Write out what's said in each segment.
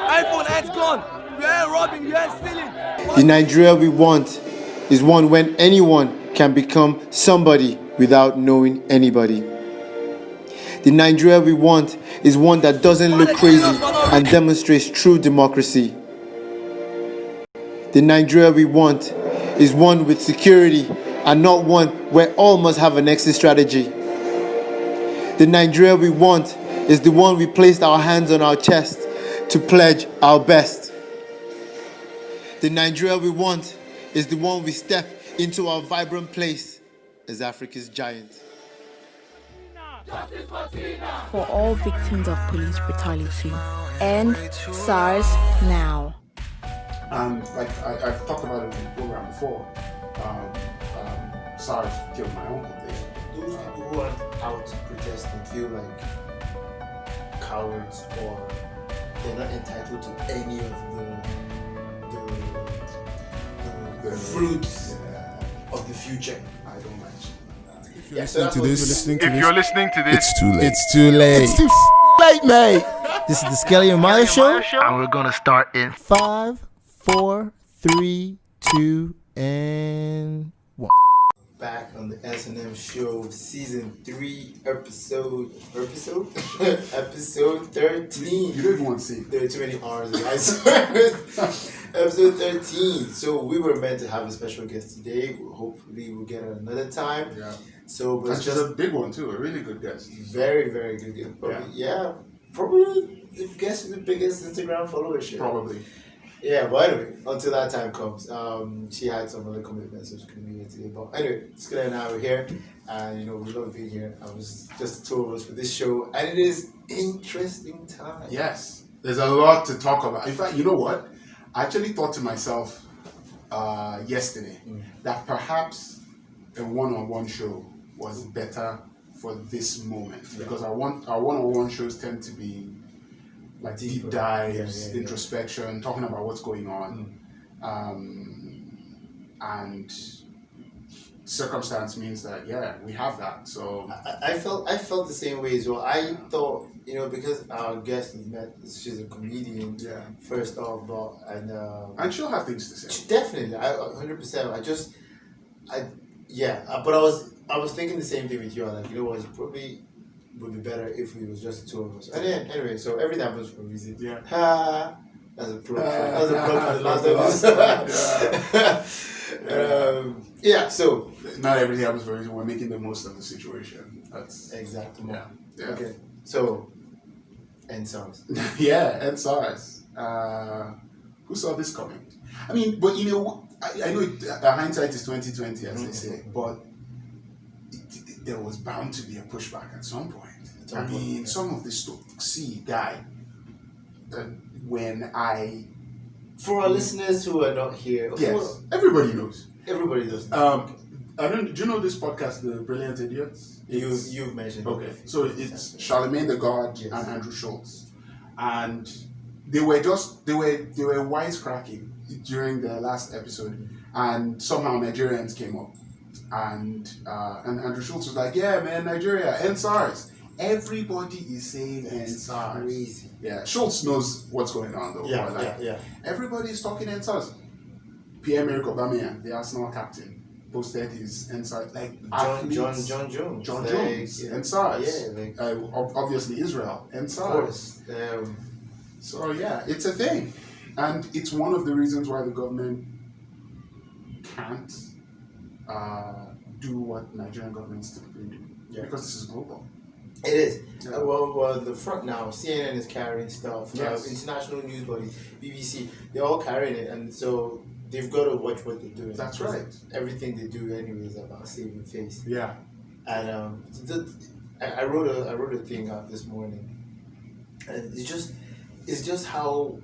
iPhone 8 gone. You ain't robbing, you ain't stealing. The Nigeria we want is one when anyone can become somebody without knowing anybody. The Nigeria we want is one that doesn't look crazy and demonstrates true democracy. The Nigeria we want is one with security and not one where all must have an exit strategy. The Nigeria we want is the one we placed our hands on our chest to pledge our best. The Nigeria we want is the one we step into our vibrant place as Africa's giant. For all victims of police brutality, Endsars now. And like I've talked about it in the program before, SARS killed my uncle there. Those people who aren't out to protest and feel like cowards or they're not entitled to any of the fruits of the future. I don't like it. If you're listening to this, it's too late. It's too late. It's too late, mate. This is the Skelly and Mayo show. And we're gonna start in 5, 4, 3, 2, and 1. Back on the S&M show, season 3, episode 13. You don't even want to see. There are too many R's, guys. Episode 13. So we were meant to have a special guest today. Hopefully we'll get her another time. Yeah. So, but That's just a big one too. A really good guest. very, very good guest. Probably the guest with the biggest Instagram followership. Probably. Yeah, but anyway, until that time comes, she had some other commitments, so she couldn't be here today. But anyway, Skelly and I were here, and we love being here. I was just the two of us for this show, and it is interesting time. Yes. There's a lot to talk about. In fact, you know what? I actually thought to myself yesterday that perhaps a one-on-one show was better for this moment because our one-on-one shows tend to be like deep dives, introspection, talking about what's going on, and circumstance means that we have that. So I felt the same way as well. I thought because our guest we met, she's a comedian. Yeah. First off, and she'll have things to say. Definitely, 100%. But I was thinking the same thing with you. Like what, it probably would be better if it was just the two of us. And then anyway, so everything happens for a reason. Yeah. That's a plug. That's a plug for the last episode. So not everything happens for a reason. We're making the most of the situation. That's exactly. Yeah. Okay. So Endsars. Endsars. Who saw this coming? I mean, but I know hindsight is 2020, as they say, but there was bound to be a pushback at some point. Some of this stuff. See, guy. For our listeners who are not here, yes, everybody knows. Everybody does. Do you know this podcast, The Brilliant Idiots? You've mentioned. Okay, so it's Charlemagne the God and Andrew Schultz, and they were wisecracking during the last episode, and somehow Nigerians came up, and Andrew Schultz was like, "Yeah, man, Nigeria, Endsars." Everybody is saying Endsars. Crazy. Yeah, Schultz knows what's going on though. Yeah. Everybody is talking Endsars. Pierre-Emerick Aubameyang, the Arsenal captain, posted his Endsars. Like John Jones. Endsars. Yeah. Obviously Israel. Endsars. Of course. So it's a thing, and it's one of the reasons why the government can't do what Nigerian governments typically do. Yeah. Because this is global. It is. Yeah. Well, the front now, CNN is carrying stuff. Yes. International news bodies, BBC, they're all carrying it, and so they've got to watch what they're doing. That's right. Everything they do, anyway, is about saving face. Yeah. And I wrote a thing out this morning, and it's just how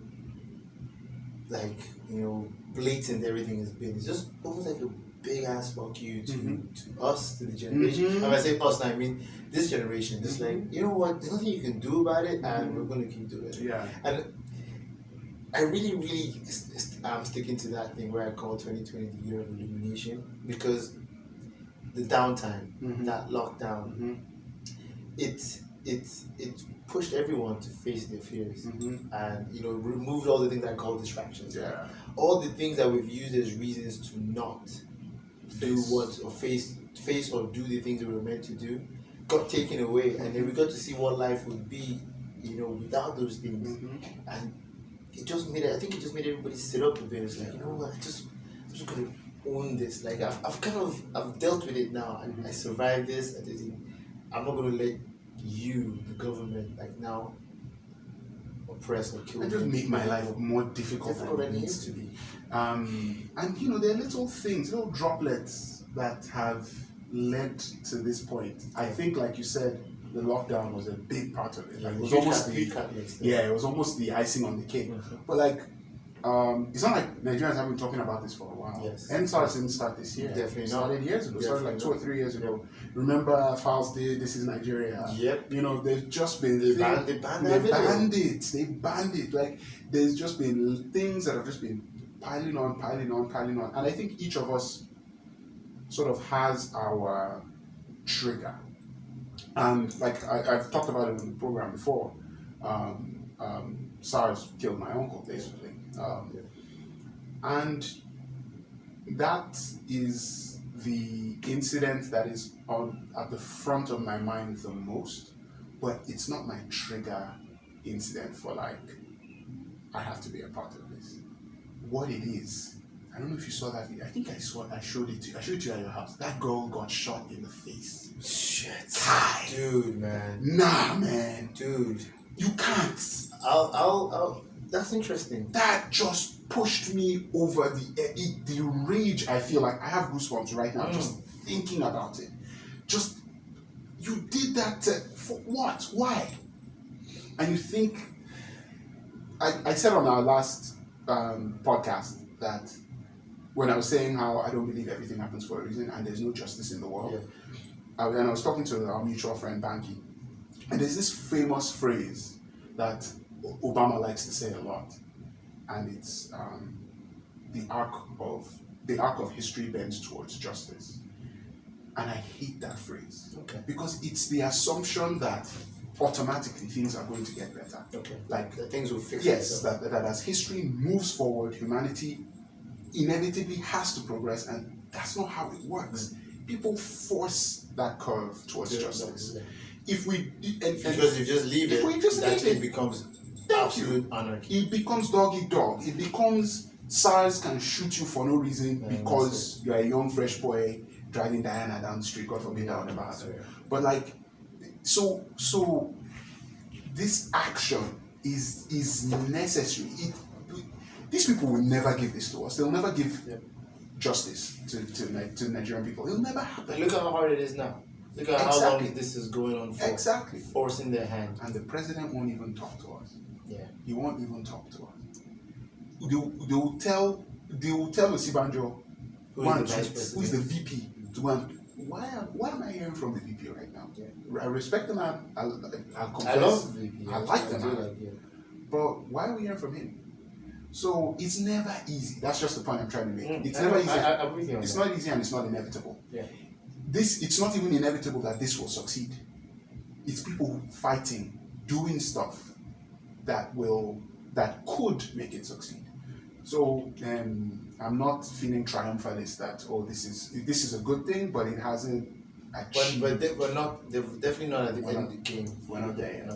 blatant everything has been. It's just almost like a big ass fuck you to us, to the generation. And when I say us, I mean this generation. It's like, you know what, there's nothing you can do about it, and we're going to keep doing it. Yeah. And I really am sticking to that thing where I call 2020 the year of illumination, because the downtime, that lockdown, it it pushed everyone to face their fears, and removed all the things I call distractions. Yeah. All the things that we've used as reasons to not do what or face or do the things we were meant to do got taken away, and then we got to see what life would be, without those things. And it just made made everybody sit up a bit. It's like, what, I'm just gonna own this. Like I've dealt with it now, and I survived this. I'm not gonna let you, the government, like now oppress or kill and just make my life more difficult than it needs to be. And there are little things, little droplets that have led to this point. I think, like you said, the lockdown was a big part of it. Like, it was almost it was almost the icing on the cake. But like, it's not like Nigerians have been talking about this for a while. Yes. Endsars didn't start this year. Definitely it started years ago. It started like 2 or 3 years ago. Remember Files did This Is Nigeria. Yep. They've just been They banned it. Like, there's just been things that have just been piling on. And I think each of us sort of has our trigger. And like I've talked about it in the program before, SARS killed my uncle, basically. And that is the incident that is at the front of my mind the most, but it's not my trigger incident for like, I have to be a part of this. What it is, I don't know if you saw that video. I think I showed it to you. I showed it to you at your house. That girl got shot in the face. Shit. Kai. Dude, man. Nah, man. Dude. You can't. I'll that's interesting. That just pushed me over the rage. I feel like I have goosebumps right now just thinking about it. Just, you did that for what? Why? And you think, I said on our last podcast that when I was saying how I don't believe everything happens for a reason and there's no justice in the world, and I was talking to our mutual friend Banky, and there's this famous phrase that Obama likes to say a lot, and it's the arc of history bends towards justice. And I hate that phrase because it's the assumption that automatically things are going to get better. Like that things will fix themselves. That as history moves forward, humanity inevitably has to progress, and that's not how it works. People force that curve towards justice. If we because you just leave it becomes absolute anarchy. It becomes dog eat dog. It becomes SARS can shoot you for no reason because you're a young fresh boy driving Diana down the street, God forbid, down the bar. But like, so this action is necessary. These people will never give this to us. They'll never give justice to Nigerian people. It'll never happen. And look at how hard it is now. Look at how long this is going on for. Exactly. Forcing their hand. And the president won't even talk to us. Yeah. He won't even talk to us. They will tell Osibanjo, who is the VP, to go and, why am I hearing from the VP right now? Yeah. I respect the man. I'll confess. I love the VP. I like the man. But why are we hearing from him? So it's never easy. That's just the point I'm trying to make. It's never easy. I'm with you on it's that. not easy and it's not inevitable. Yeah. It's not even inevitable that this will succeed. It's people fighting, doing stuff that could make it succeed. So I'm not feeling triumphalist that this is a good thing, but it hasn't achieved. But they're definitely not at the end of the game. We're not there yet.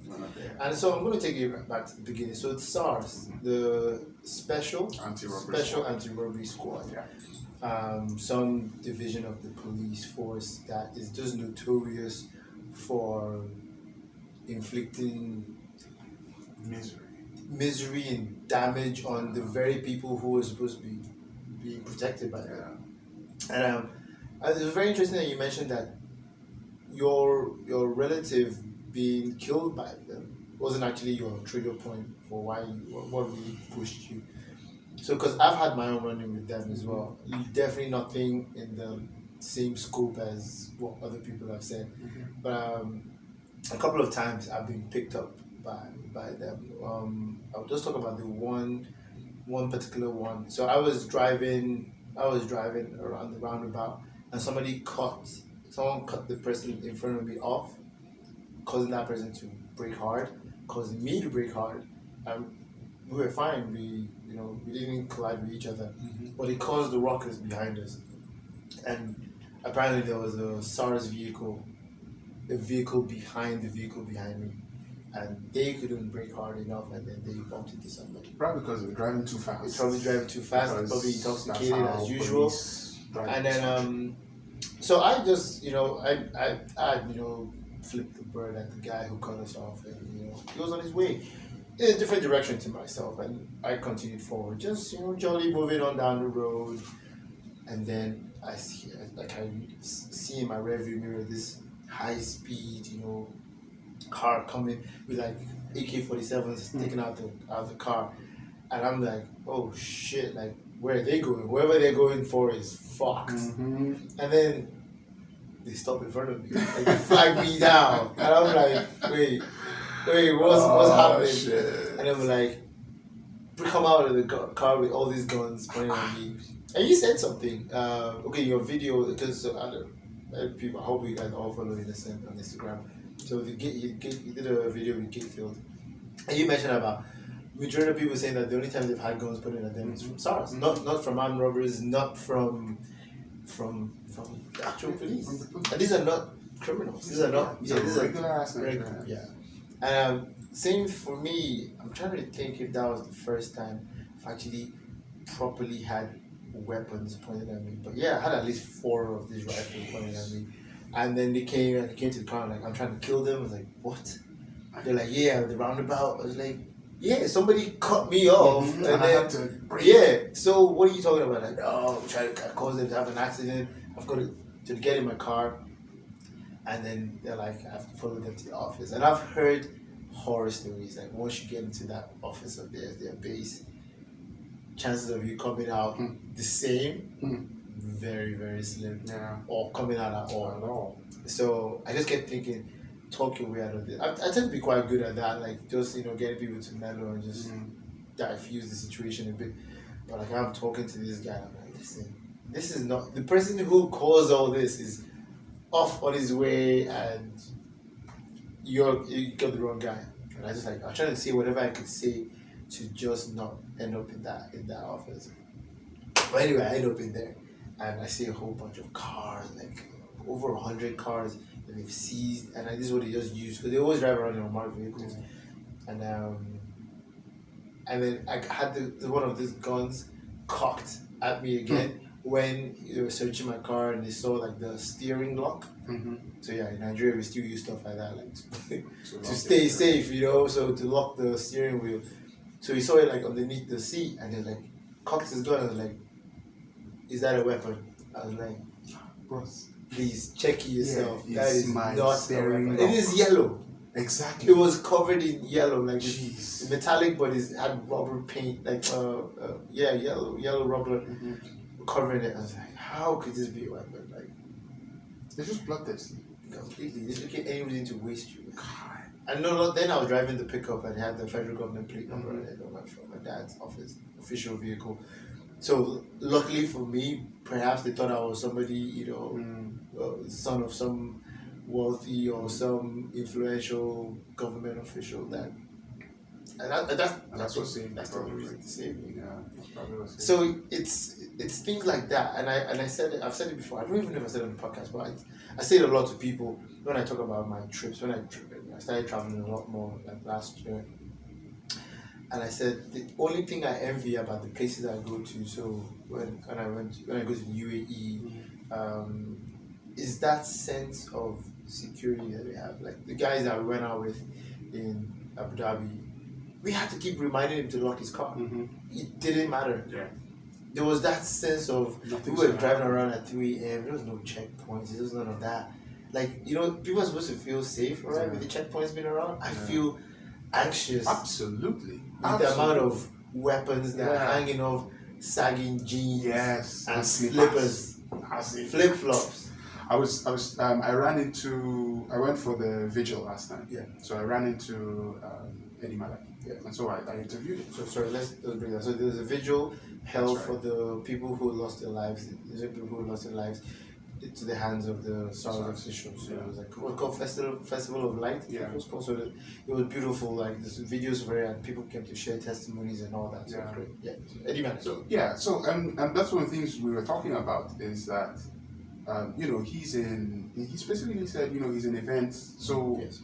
We're not there. And so I'm going to take you back to the beginning. So it's SARS, the Special Anti-Robbery Squad. Yeah. Some division of the police force that is just notorious for inflicting misery and damage on the very people who are supposed to be being protected by them. And it was very interesting that you mentioned that your relative being killed by them wasn't actually your trigger point for what really pushed you. So, because I've had my own run-in with them as well. Definitely nothing in the same scope as what other people have said. But a couple of times I've been picked up by them. I'll just talk about the one particular one. So I was driving around the roundabout, and someone cut the person in front of me off, causing that person to break hard, causing me to break hard. We were fine. We didn't collide with each other, but it caused the rockers behind us. And apparently there was a SARS vehicle, a vehicle behind the vehicle behind me, and they couldn't brake hard enough, and then they bumped into somebody. Probably because they were driving too fast. They're probably driving too fast, probably intoxicated as usual. And then so I just I flipped the bird at the guy who cut us off, and he was on his way in a different direction to myself, and I continued forward, just jolly moving on down the road. And then I see in my rearview mirror this high speed car coming with like AK-47s sticking out the car, and I'm like, oh shit, like where are they going? Whoever they're going for is fucked. And then they stop in front of me, like they flag me down, and I'm like, wait, what's happening? Shit. And I'm like, come out of the car with all these guns pointing at me. And you said something. Okay, your video, because people, I hope you guys all follow Innocent on Instagram. So you did a video with Gatefield, and you mentioned about majority of people saying that the only time they've had guns pointed at them is from SARS, not from armed robbers, not from the actual police. And these are not criminals. These are not. Yeah, these are regular. Yeah. And same for me. I'm trying to think if that was the first time I've actually properly had weapons pointed at me. But yeah, I had at least 4 of these rifles pointed at me. And then they came to the car, like, I'm trying to kill them. I was like, what? They're like, yeah, the roundabout. I was like, yeah, somebody cut me off. And then, I had to break. Yeah, so what are you talking about? Like, oh, I'm trying to cause them to have an accident. I've got to get in my car. And then they're like, I have to follow them to the office. And I've heard horror stories. Like, once you get into that office of theirs, their base, chances of you coming out the same, very, very slim. Yeah. Or coming out at all. So I just kept thinking, talk your way out of this. I tend to be quite good at that, like just getting people to mellow and just diffuse the situation a bit. But like I'm talking to this guy, I'm like, listen, this is not the person who caused all this is off on his way, and you got the wrong guy. And I was trying to say whatever I could say to just not end up in that office. But anyway, I end up in there, and I see a whole bunch of cars, like over 100 cars that they've seized, and this is what they just use because they always drive around in armored vehicles. And then I had one of these guns cocked at me again when they were searching my car, and they saw like the steering lock. So yeah, in Nigeria we still use stuff like that, like to stay safe, so to lock the steering wheel. So he saw it like underneath the seat, and he like cocked his gun. I was like, "Is that a weapon?" I was like, "Boss, please check yourself. Yeah, that is my not a weapon. It is yellow. Exactly. It was covered in yellow, like it's metallic, but it had rubber paint, like yellow rubber covering it. I was like, how could this be a weapon? Like, it's just bloodthirsty. Completely. They just get anybody to waste you. And then I was driving the pickup and had the federal government plate number on it from my dad's office, official vehicle. So luckily for me, perhaps they thought I was somebody, son of some wealthy or some influential government official. That's what saved. That's the reason to save me. Yeah, that's probably what saved me. So it's things like that, and I said it. I've said it before. I don't even know if I said it on the podcast, but I say it a lot to people when I talk about my trips. When I started traveling a lot more like last year. And I said the only thing I envy about the places I go to. So when I go to the UAE, is that sense of security that they have. Like the guys that we went out with in Abu Dhabi, we had to keep reminding him to lock his car. It didn't matter. Yeah. There was that sense of we were driving around at 3 a.m. There was no checkpoints. There was none of that. Like people are supposed to feel safe, right? With the checkpoints being around, I feel anxious. Absolutely. With the amount of weapons that are hanging off sagging jeans and slippers, flip flops. I went for the vigil last night. Yeah. So I ran into Eddie Malak. Yeah. And so I interviewed him. So sorry, let's bring that. So there was a vigil held for the people who lost their lives. into the hands of the SARS officials. So it was like it was called Festival of Light. Yeah. It was called. So it was beautiful. Like the videos were, and people came to share testimonies and all that. So it was great. Yeah. Anyway, So and that's one of the things we were talking about is that he specifically said he's in events. So yes.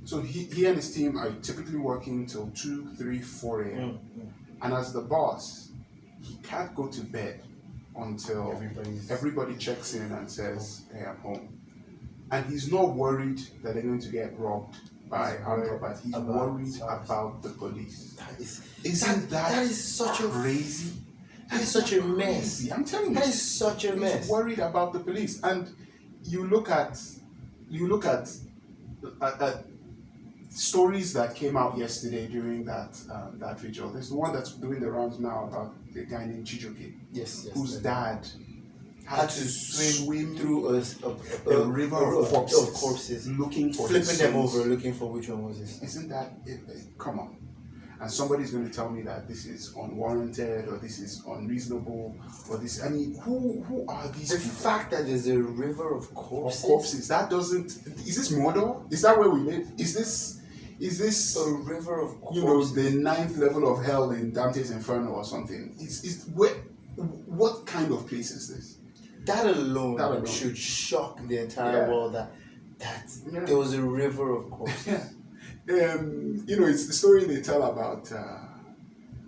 so he and his team are typically working till 2, 3, 4 a.m. And as the boss, he can't go to bed until everybody checks in and says, "Hey, I'm home." And he's not worried that they're going to get robbed by armed robbers. He's worried about the police. Isn't that such crazy? That is such a mess. I'm telling you, that is such a mess. He's worried about the police, and you look at stories that came out yesterday during that vigil. There's the one that's doing the rounds now about the guy named Chijoke, whose dad had to swim through a river of corpses, looking for flipping them over, looking for which one was this. Isn't that it? Come on. And somebody's going to tell me that this is unwarranted or this is unreasonable or this. I mean, who are these people? The fact that there's a river of corpses. That doesn't. Is this Mordor? Is that where we live? Is this a river of corpses? The 9th level of hell in Dante's Inferno or something? What kind of place is this? That alone should shock the entire world. That there was a river of corpses. It's the story they tell about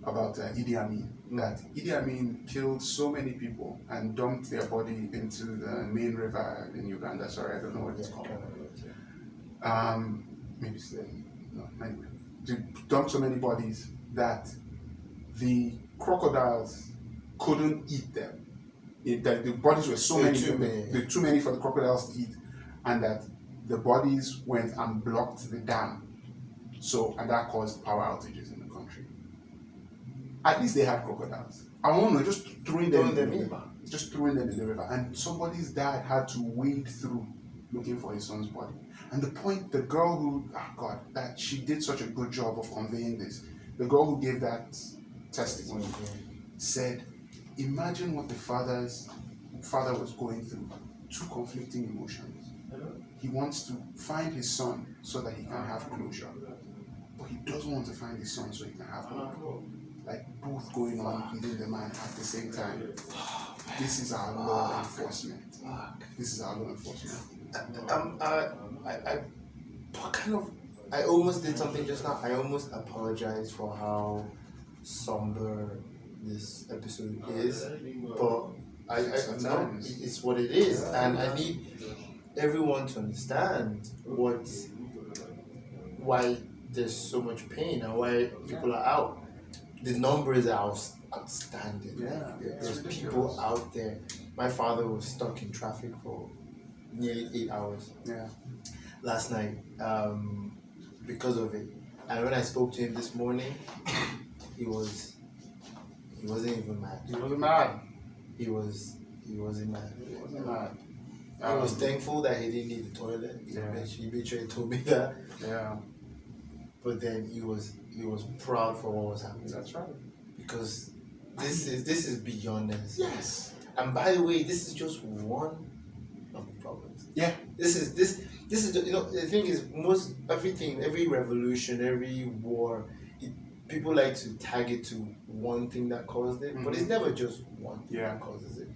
Idi Amin. That Idi Amin killed so many people and dumped their body into the main river in Uganda. Sorry, I don't know what it's called. Maybe it's anyway. To dump so many bodies that the crocodiles couldn't eat them. That the bodies were so many. There were too many for the crocodiles to eat, and that the bodies went and blocked the dam. And that caused power outages in the country. At least they had crocodiles. I don't know, just throwing them in the river. Just throwing them in the river. And somebody's dad had to wade through looking for his son's body. And the girl who, that she did such a good job of conveying this. The girl who gave that testimony said, imagine what the father was going through. Two conflicting emotions. He wants to find his son so that he can have closure. But he doesn't want to find his son so he can have hope. Like both going on within the man at the same time. This is our law enforcement. I almost did something just now. I almost apologized for how somber this episode is, but it's what it is, and I need everyone to understand why there's so much pain and why people are out. The numbers are outstanding. There's people out there. My father was stuck in traffic for nearly 8 hours last night because of it. And when I spoke to him this morning, he wasn't even mad. He wasn't mad. He wasn't mad. I was thankful that he didn't need the toilet. He made sure he told me that. Yeah. But then he was proud for what was happening. That's right. Because this is beyond us. Yes. And by the way, this is just one of the problems. Yeah. This is the thing is every revolution, every war, people like to tag it to one thing that caused it, but it's never just one thing that causes it.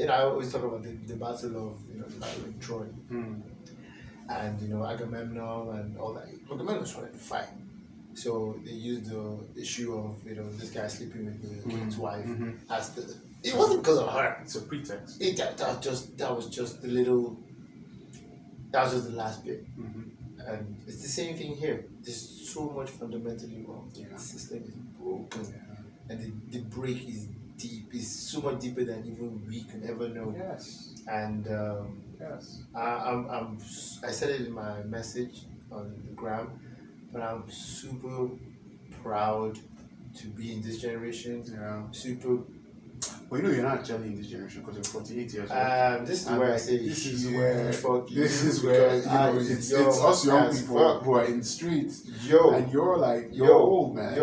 I always talk about the battle of Troy. And Agamemnon and all that. Agamemnon was trying to fight. So they used the issue of this guy sleeping with the king's wife as it wasn't because of her. It's a pretext. That was just the last bit. And it's the same thing here. There's so much fundamentally wrong. The system is broken, and the break is deep. It's so much deeper than even we can ever know. Yes. And I said it in my message on the gram, but I'm super proud to be in this generation. Super. Well, you're not actually in this generation because you're 48 years old. This is where I say this is where it's us young people who are in the streets. And you're like you're old, man.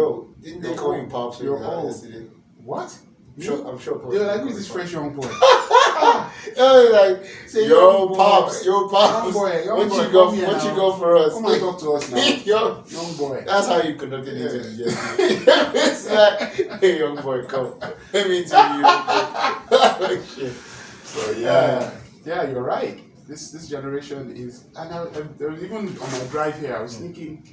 Didn't they call you pops? You're old. Yesterday? What? I'm sure. You're like, who's this fresh young boy? Like, Say, yo, young pops, boy, what boy, you got? come here What now. you got for us? Come and talk to us now. Yo, Young boy. that's how you conducted the interview yesterday. It's like, hey, young boy, come. Let me interview you. Like, shit. So yeah, you're right. This generation is, and there was even on my drive here, I was thinking,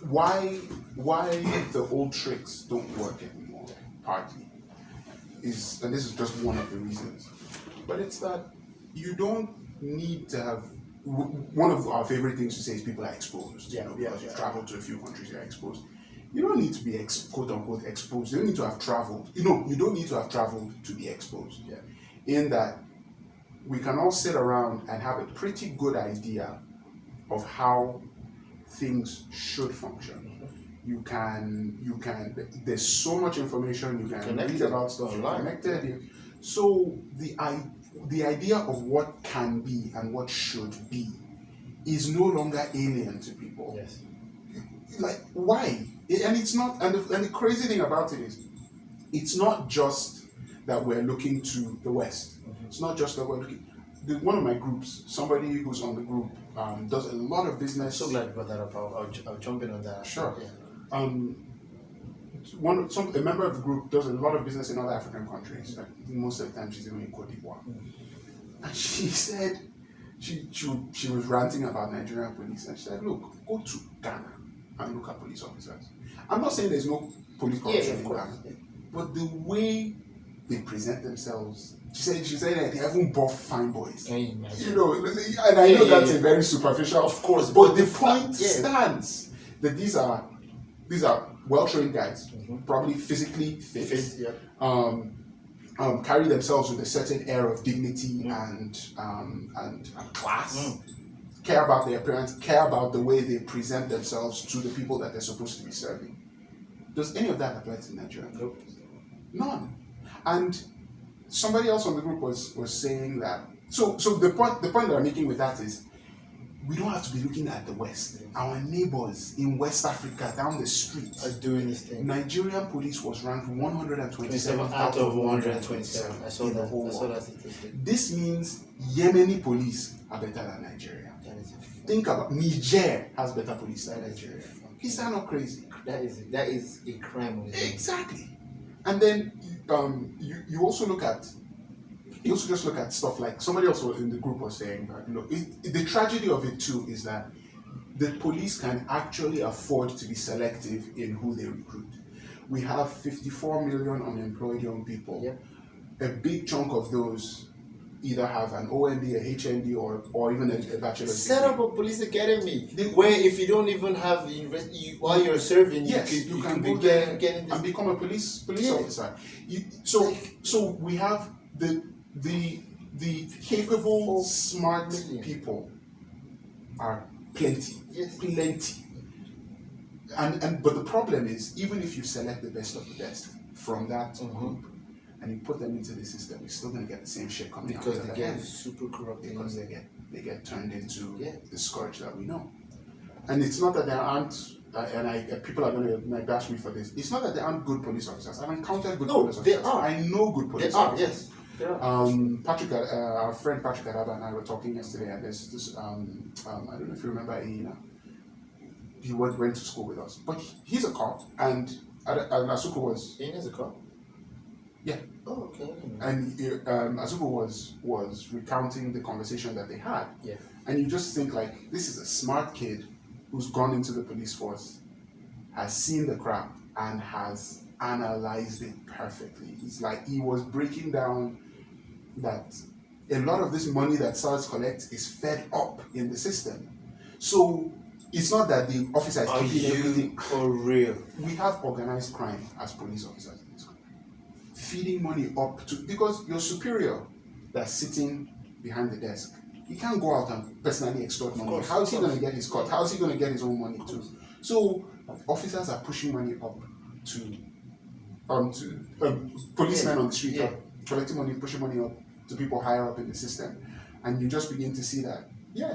why the old tricks don't work anymore. Partly is, and this is just one of the reasons, but it's that you don't need to have. One of our favorite things to say is people are exposed. Because you've traveled to a few countries, you're exposed. You don't need to be quote unquote exposed. You don't need to have traveled. You don't need to have traveled to be exposed. Yeah. In that, we can all sit around and have a pretty good idea of how things should function. You can. There's so much information you can read about stuff. You're connected. So the idea of what can be and what should be is no longer alien to people. Yes. Like, why? And it's not. And the crazy thing about it is, it's not just that we're looking to the West. It's not just that we're looking. One of my groups, somebody who's on the group, does a lot of business. So glad you brought that up. I'll jump in on that. Sure. Yeah. A member of the group does a lot of business in other African countries. Like, most of the time, she's even in Cote d'Ivoire. And she said she was ranting about Nigerian police, and she said, "Look, go to Ghana and look at police officers. I'm not saying there's no police corruption in Ghana, but the way they present themselves." She said that they haven't buff fine boys. And I know that's a very superficial, of course, but the point stands that these are well-trained guys, probably physically fit, carry themselves with a certain air of dignity and class, care about their appearance, care about the way they present themselves to the people that they're supposed to be serving. Does any of that apply to Nigeria? Nope. None. And somebody else on the group was saying that. So the point that I'm making with that is, we don't have to be looking at the West. Our neighbors in West Africa down the street are doing this thing. Nigerian police was ranked 127 out of 127. I saw that. Whole world. Statistic. This means Yemeni police are better than Nigeria. Think about Niger has better police than Nigeria. Is that not crazy? That is a crime. Exactly. And then you also look at. You also just look at stuff like somebody else in the group was saying that the tragedy of it too is that the police can actually afford to be selective in who they recruit. We have 54 million unemployed young people. Yep. A big chunk of those either have an OND, a HND, or even a bachelor's Set up a police academy where if you don't even have the university while you're serving, you can go there and become a police officer. So we have the capable, smart people are plenty. Yes. Plenty. And but the problem is, even if you select the best of the best from that group and you put them into the system, you're still gonna get the same shit coming because out. They get super corrupt. Because they get turned into the scourge that we know. And it's not that there aren't people are going to bash me for this. It's not that there aren't good police officers. I've encountered good police officers. There are. I know good police officers. Yes. Patrick, our friend Patrick Araba and I were talking yesterday, and there's this. I don't know if you remember Aina. He went to school with us, but he's a cop, and Asuku was. Aina's a cop. Yeah. Oh, okay. And Asuku was recounting the conversation that they had. Yeah. And you just think like, this is a smart kid who's gone into the police force, has seen the crap, and has analyzed it perfectly. It's like he was breaking down that a lot of this money that SARS collects is fed up in the system. So it's not that the officer is keeping everything. For real? We have organized crime as police officers in this country. Feeding money up to, because your superior that's sitting behind the desk, he can't go out and personally extort money. How is he going to get his cut? How is he going to get his own money too? So officers are pushing money up to policemen on the street are collecting money, pushing money up to people higher up in the system. And you just begin to see that,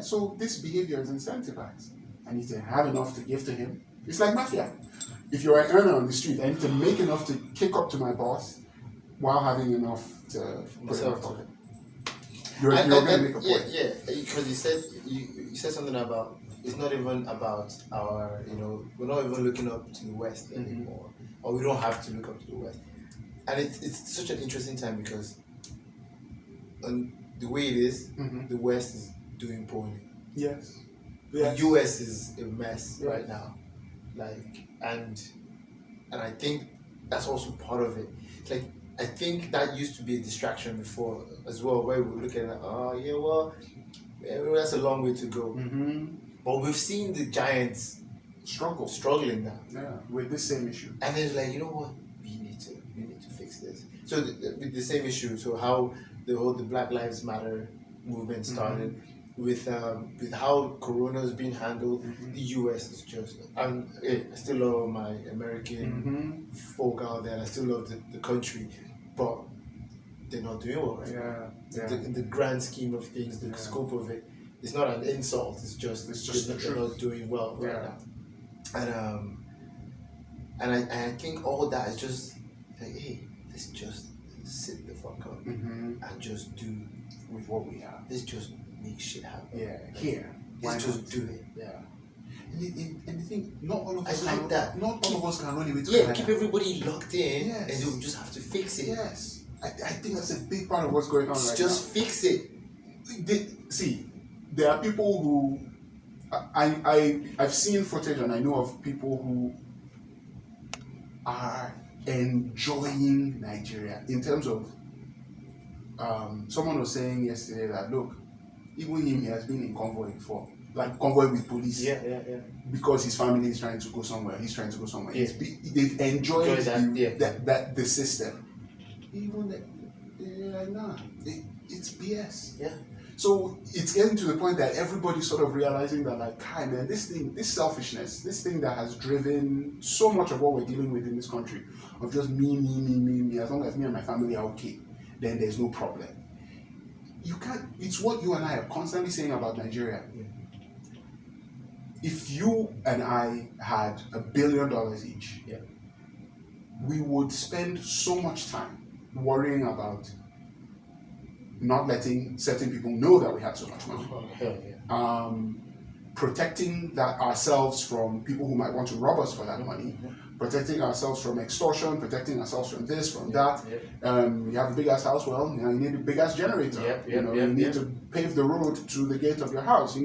so this behavior is incentivized. I need to have enough to give to him. It's like mafia. If you're an earner on the street, I need to make enough to kick up to my boss. while having enough to put in my Myself, pocket. You're going to make a point. Yeah, because you said something about it's not even about our, we're not even looking up to the West anymore, or we don't have to look up to the West, and it's such an interesting time because, the way it is, the West is doing poorly. Yes. The US is a mess right now, and I think that's also part of it. Like, I think that used to be a distraction before as well, where we look at that's a long way to go. But we've seen the giants struggling now. Yeah, with this same issue. And then like, you know what, we need to fix this. So with the same issue, so how the Black Lives Matter movement started. With how Corona is being handled, the US is just. I still love my American folk out there. I still love the country, but they're not doing well right now. In the grand scheme of things, the scope of it, it's not an insult. It's just they're not doing well right now. And I think all that is just like, hey, let's just sit the fuck up and just do with what we have. Let's just make shit happen. Yeah, here. Let's just do it. Yeah. And the thing, not all of us like that. Not all of us can run away to Canada. Keep everybody locked in, yes. and they'll just have to fix it. Yes. I think that's a big part of what's going on right now. Just fix it. See, there are people who I've seen footage and I know of people who are enjoying Nigeria in terms of someone was saying yesterday that look, even him, he has been in convoy before, like convoy with police. Yeah. Because his family is trying to go somewhere, he's trying to go somewhere. Yeah. They've enjoyed that, the system. Even they're like, nah, it's BS. Yeah. So it's getting to the point that everybody's sort of realizing that, like, hi man, this selfishness, this thing that has driven so much of what we're dealing with in this country, of just me, as long as me and my family are okay, then there's no problem. You can't, it's what you and I are constantly saying about Nigeria. Yeah. If you and I had $1 billion each, we would spend so much time worrying about not letting certain people know that we had so much money. Protecting ourselves from people who might want to rob us for that money. Protecting ourselves from extortion, protecting ourselves from this, from that. You have a big ass house, well, you need a big ass generator. You need to pave the road to the gate of your house.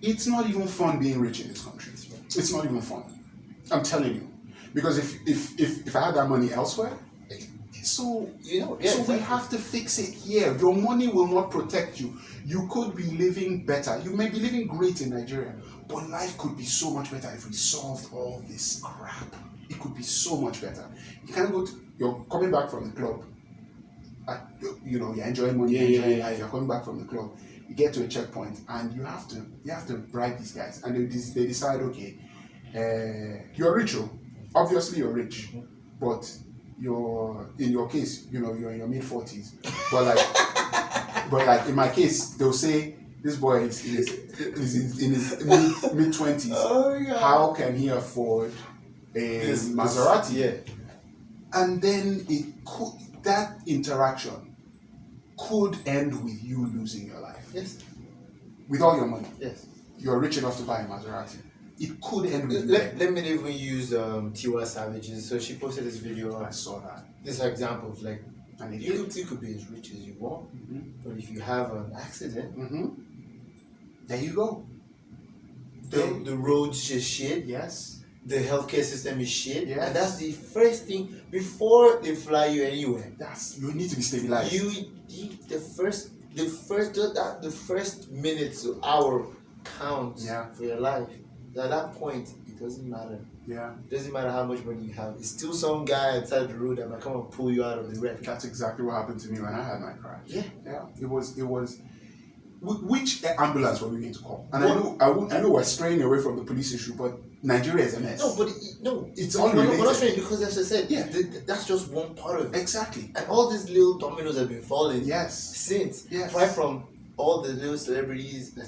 It's not even fun being rich in this country. It's not even fun. I'm telling you. Because if I had that money elsewhere, so we have to fix it here. Your money will not protect you. You could be living better. You may be living great in Nigeria, but life could be so much better if we solved all this crap. It could be so much better. You can't you're coming back from the club. You're enjoying money, you're enjoying life. You're coming back from the club. You get to a checkpoint, and you have to bribe these guys, and they decide, okay, you're rich, obviously you're rich, but in your case, you're in your mid-40s, but like in my case, they'll say this boy is in his mid-20s. Oh, yeah. How can he afford a Maserati? Yeah. And then that interaction could end with you losing your life. Yes. With all your money. Yes. You're rich enough to buy a Maserati. It could end with Let me even use Tiwa Savage's. So she posted this video. I saw that. These are examples. Like, you could be as rich as you want, but if you have an accident, there you go. The roads just shit. Yes. The healthcare system is shit. Yes. And that's the first thing before they fly you anywhere. You need to be stabilized. The first minute to hour counts for your life. At that point, it doesn't matter. Yeah. It doesn't matter how much money you have. It's still some guy outside the road that might come and pull you out of the wreck. That's exactly what happened to me when I had my crash. Yeah. Yeah. It was. Which ambulance were we going to call? And I know we're straying away from the police issue, but Nigeria is a mess. It's unrelated. We're not straying because, as I said, that's just one part of it. Exactly. And all these little dominoes have been falling. Yes. Since. Yes. Right from all the little celebrities,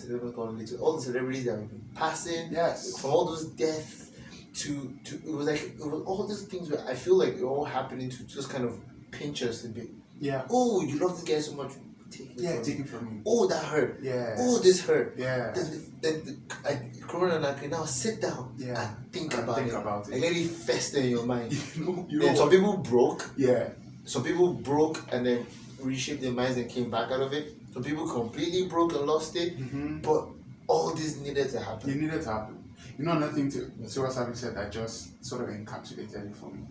all the celebrities that have been passing. Yes. From all those deaths to it was all these things where I feel like they're all happening to just kind of pinch us a bit. Yeah. Oh, you love this guy so much. Take it from you. Oh, that hurt. Yeah. Oh, this hurt. Yeah. Then Corona and I can now sit down and think about it. And let it fester in your mind. And some people broke. Yeah. Some people broke and then reshaped their minds and came back out of it. Some people completely broke and lost it. Mm-hmm. But all this needed to happen. It needed to happen. You know, another thing to what Sabi said that just sort of encapsulated it for me.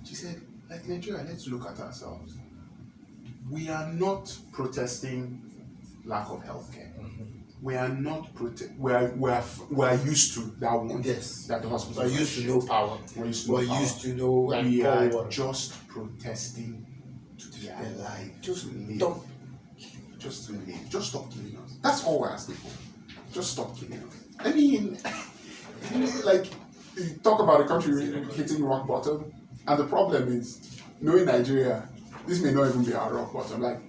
She said, like Nigeria, let's look at ourselves. We are not protesting lack of healthcare. Mm-hmm. We are not we are used to that one. Yes. That the hospital. We're used to no power. We're used to no. We are just protesting to be alive. Just live. Just to live. Just stop killing us. That's all we're asking for. Just stop killing us. I mean, like, you talk about a country hitting rock bottom, and the problem is, knowing Nigeria, this may not even be our rock bottom. Like,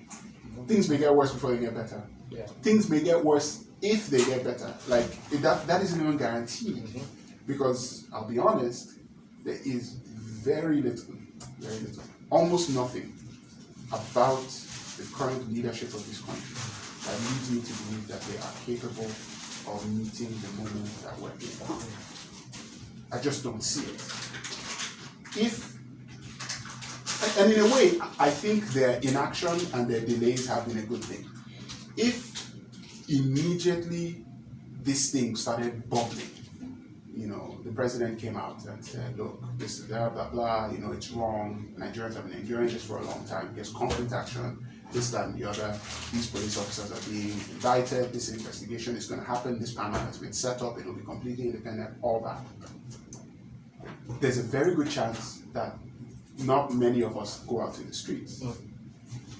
things may get worse before they get better. Yeah. Things may get worse if they get better. Like, that isn't even guaranteed. Mm-hmm. Because, I'll be honest, there is very little, almost nothing about the current leadership of this country that leads me to believe that they are capable of meeting the moment that we're in. I just don't see it. And in a way, I think their inaction and their delays have been a good thing. If immediately this thing started bubbling, you know, the president came out and said, look, this is blah, blah, blah, you know, it's wrong. Nigerians have been enduring this for a long time. There's concrete action, this, that, and the other. These police officers are being indicted. This investigation is going to happen. This panel has been set up. It will be completely independent, all that. There's a very good chance that not many of us go out to the streets.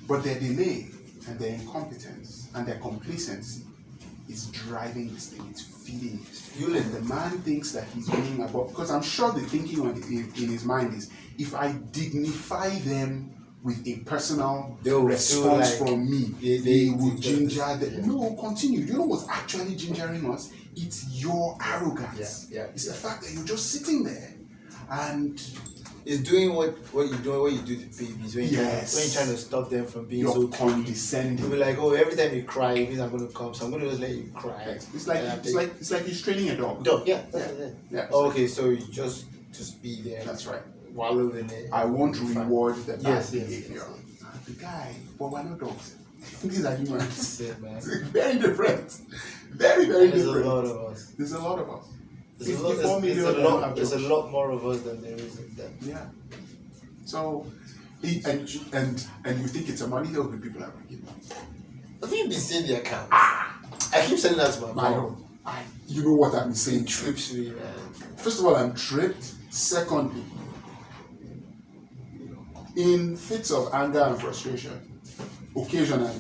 But their delay and their incompetence and their complacency is driving this thing. It's feeding it. Fueling. The man thinks that he's being above, because I'm sure the thinking in his mind is, if I dignify them with a personal response from me, they will ginger them. Yeah. No, continue. You know what's actually gingering us? It's your arrogance. Yeah. It's the fact that you're just sitting there and it's doing what you do to babies when you're trying to stop them from being so condescending. You'll be like, oh, every time you cry, it means I'm going to come, so I'm going to just let you cry. It's like you're training a dog. Yeah. Oh, okay, so you just be there. That's right. Wallow in it. I won't reward the bad behavior. The guy, but we're not dogs. These are humans. Yeah, man. Very different. Very, very different. There's a lot of us. There's a lot of us. There's a lot more of us than there is in them. Yeah. So, and you think it's a money hill when people are bringing up. Have you been seeing the account? I keep saying that to my mom. You know what I've been saying? It trips me, man. First of all, I'm tripped. Secondly, in fits of anger and frustration, occasionally,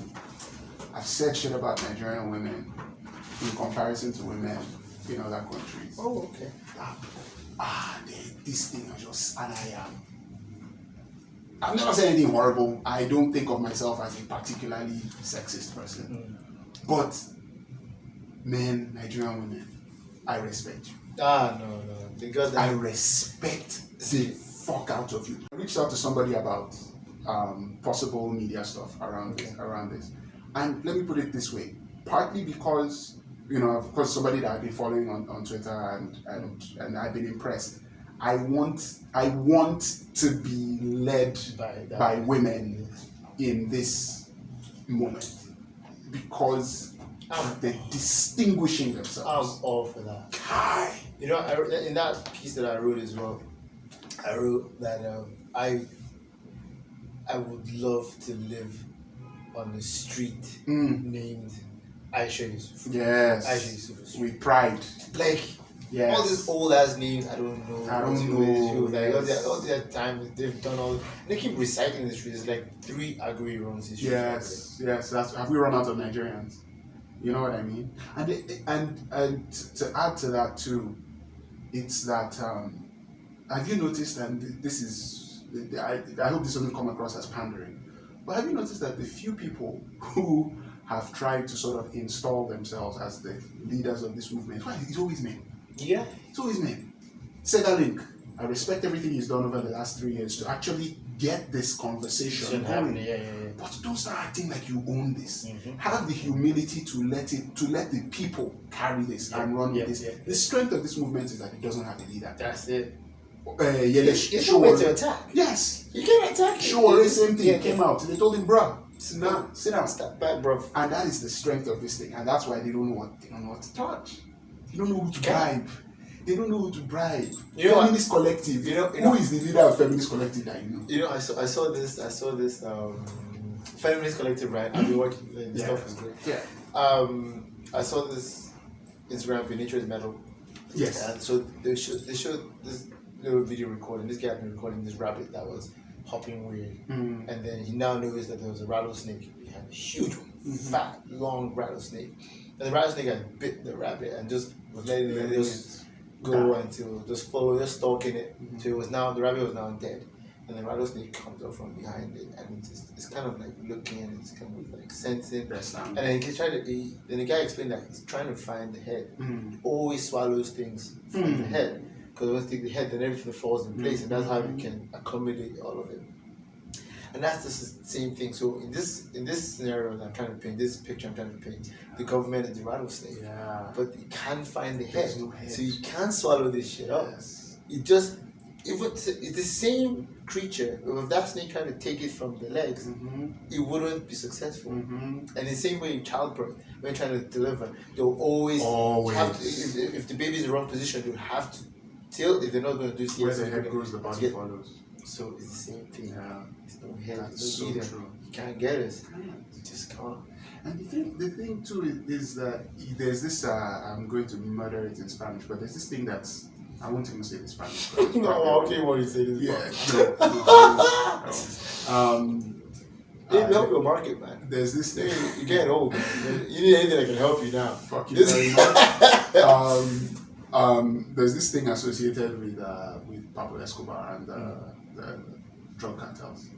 I've said shit about Nigerian women in comparison to women in other countries. Oh, okay. This thing is just, and I've never said anything horrible. I don't think of myself as a particularly sexist person. But men, Nigerian women, I respect you. No. Because I respect the fuck out of you. I reached out to somebody about possible media stuff around this. And let me put it this way. Partly because, you know, of course, somebody that I've been following on Twitter and I've been impressed. I want to be led by women in this moment because they're distinguishing themselves. I'm all for that. You know, in that piece that I wrote as well, I wrote that I would love to live on the street named Aisha Yusuf. Yes. Aisha Yusuf. With pride. Like, all these old ass names, I don't know. Like, all their time, they've done all. They keep reciting the street. It's like 3 Agui runs the street. Yes. Have we run out of Nigerians? You know what I mean? And to add to that too, it's that have you noticed? And this is, I hope this doesn't come across as pandering, but have you noticed that the few people who have tried to sort of install themselves as the leaders of this movement, it's always men. Yeah. It's always men. Segalink. I respect everything he's done over the last 3 years to actually get this conversation going. But don't start acting like you own this. Have the humility to let the people carry this and run with this. The strength of this movement is that it doesn't have a leader. That's it. It's no way to attack. Yes. You can't attack. Sure, same thing. Came out. They told him, bruh, sit down. Step back, bro. And that is the strength of this thing. And that's why they don't know what to touch. They don't know who to bribe. They don't know who to bribe. Feminist Collective. Who is the leader of Feminist Collective that you know? You know, I saw this Feminist Collective, right? I've been watching the stuff is great. Yeah. I saw this Instagram page, Nature is Metal. Yes. And so they showed this little video recording. This guy had been recording this rabbit that was hopping weird. And then he now noticed that there was a rattlesnake behind, a huge one, fat, long rattlesnake. And the rattlesnake had bit the rabbit and just was letting it just go until just stalking it. So the rabbit was now dead. And the rattlesnake comes up from behind it and it's kind of like looking and it's kind of like sensing. And then then the guy explained that he's trying to find the head. He always swallows things from the head. Because once you take the head, then everything falls in place, and that's how you can accommodate all of it. And that's just the same thing. So in this scenario that I'm trying to paint, this picture I'm trying to paint, the government is the rattlesnake. Yeah. But you can't find the head. No head. So you can't swallow this shit up. Yes. It's the same creature. If that snake tried to take it from the legs, it wouldn't be successful. And the same way in childbirth, when you're trying to deliver, they'll always have to, if the baby's in the wrong position, they'll have to tilt. If they're not going to do where the head goes, the body follows. So it's the same thing. Yeah. It's no head. That's no so leader. true. You can't get it. You just can't. And the thing too is that there's this, I'm going to murder it in Spanish, but there's this thing that's, I won't even say it in Spanish. No, okay, what you say this. No. Help your market, man. There's this thing. You're getting old. You need anything that can help you now. Fuck you very much. There's this thing associated with Pablo Escobar and the drug cartels,